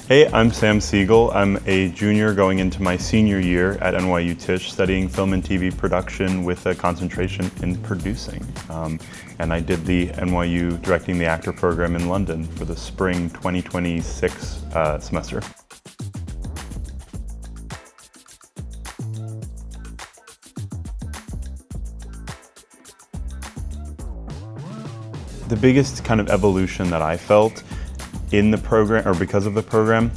Hey, I'm Sam Siegel. I'm a junior going into my senior year at NYU Tisch studying film and TV production with a concentration in producing. And I did the NYU Directing the Actor program in London for the spring 2026 semester. The biggest kind of evolution that I felt in the program, or because of the program,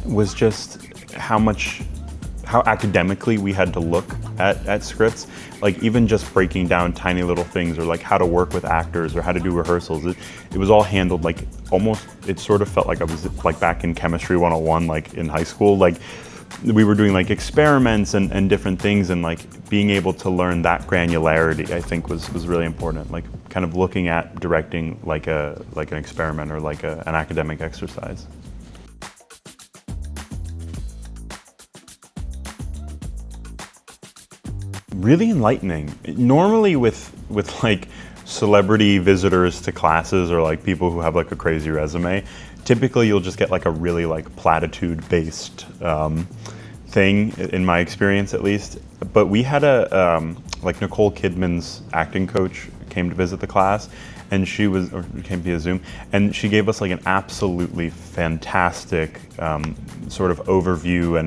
was just how academically we had to look at scripts. Like even just breaking down tiny little things, or like how to work with actors, or how to do rehearsals. It was all handled like almost, it sort of felt like I was like back in Chemistry 101, like in high school. Like we were doing like experiments and different things, and like being able to learn that granularity, I think was really important. Like kind of looking at directing like an experiment or like an academic exercise. Really enlightening. Normally with like celebrity visitors to classes, or like people who have like a crazy resume, typically you'll just get like a really like platitude based thing, in my experience at least. But we had like Nicole Kidman's acting coach came to visit the class, and she came via Zoom, and she gave us like an absolutely fantastic sort of overview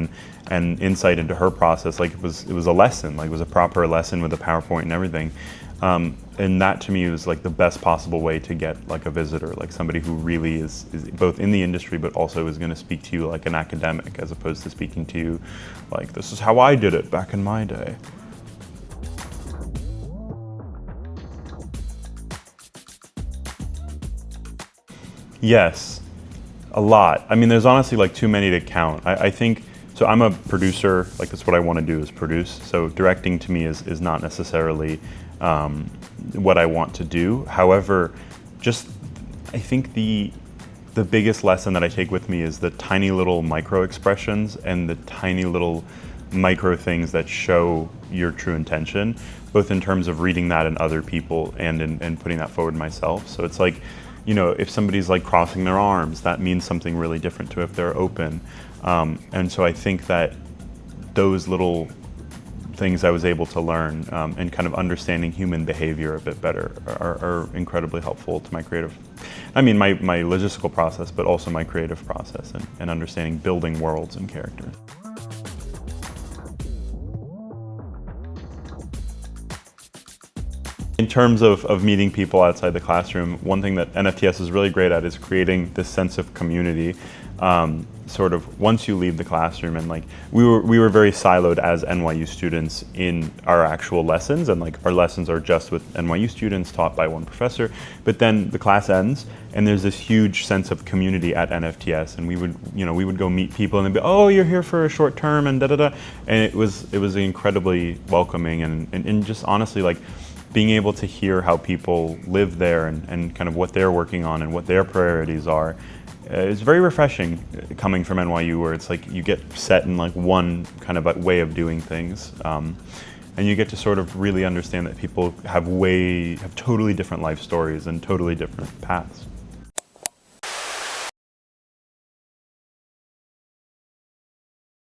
and insight into her process. Like it was a lesson, like it was a proper lesson with a PowerPoint and everything. And that to me was like the best possible way to get like a visitor, like somebody who really is both in the industry but also is going to speak to you like an academic, as opposed to speaking to you like, this is how I did it back in my day. Yes, a lot. I mean, there's honestly like too many to count. I think, so I'm a producer, like that's what I want to do, is produce. So directing to me is not necessarily what I want to do. However, just I think the biggest lesson that I take with me is the tiny little micro expressions and the tiny little micro things that show your true intention, both in terms of reading that in other people and in putting that forward myself. So it's like, you know, if somebody's like crossing their arms, that means something really different to if they're open. And so I think that those little things I was able to learn and kind of understanding human behavior a bit better are incredibly helpful to my creative, I mean my logistical process, but also my creative process and understanding building worlds and characters. In terms of meeting people outside the classroom, one thing that NFTS is really great at is creating this sense of community. Sort of once you leave the classroom, and like we were very siloed as NYU students in our actual lessons, and like our lessons are just with NYU students taught by one professor. But then the class ends, and there's this huge sense of community at NFTS, and we would go meet people, and they'd be, oh, you're here for a short term, and and it was incredibly welcoming, and just honestly like being able to hear how people live there and kind of what they're working on and what their priorities are. It's very refreshing coming from NYU, where it's like you get set in like one kind of way of doing things, and you get to sort of really understand that people have totally different life stories and totally different paths.